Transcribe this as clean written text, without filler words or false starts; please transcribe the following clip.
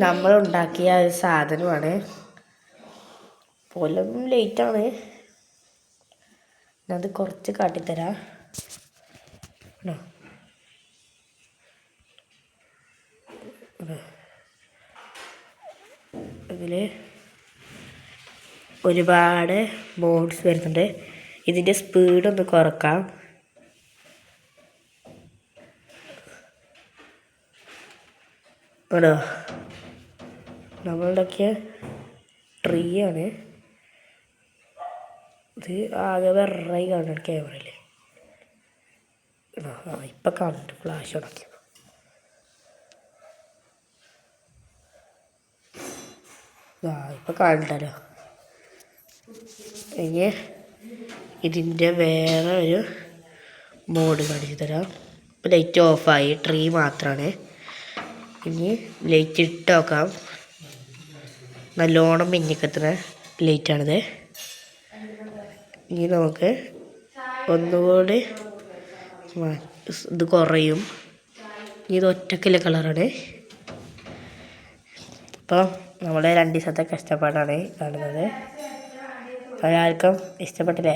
നമ്മൾ ഉണ്ടാക്കിയ ഒരു സാധനമാണ്. പോലും ലേറ്റാണ്. അത് കുറച്ച് കാട്ടിത്തരാം. ഇതിൽ ഒരുപാട് മോഡ്സ് വരുന്നുണ്ട്. ഇതിൻ്റെ സ്പീഡൊന്ന് കുറക്കാം. ആണോ, നമ്മളുണ്ടാക്കിയ ട്രീ ആണ് ഇത്. ആകെ വെറായി കാണുന്നുണ്ട് ക്യാമറയിൽ. ഇപ്പം കാണുന്നുണ്ട്. ഫ്ലാഷ് ഉണക്കി. ഇപ്പം കാണണ്ടല്ലോ. ഇനി ഇതിൻ്റെ വേറെ ഒരു മോഡ് കാണിച്ചു തരാം. ലൈറ്റ് ഓഫായി, ട്രീ മാത്രമാണ്. ഇനി ലൈറ്റ് ഇട്ട് നോക്കാം. നല്ലോണം മിന്നിക്കത്തുന്ന ലൈറ്റാണിത്. ഇനി നമുക്ക് ഒന്നുകൂടി ഇത് കുറയും. ഇത് ഒറ്റക്കില്ല കളറാണ്. അപ്പോൾ നമ്മുടെ 2 ദിവസത്തെ കഷ്ടപ്പാടാണ് കാണുന്നത്. ഒരാൾക്കും ഇഷ്ടപ്പെട്ടില്ലേ?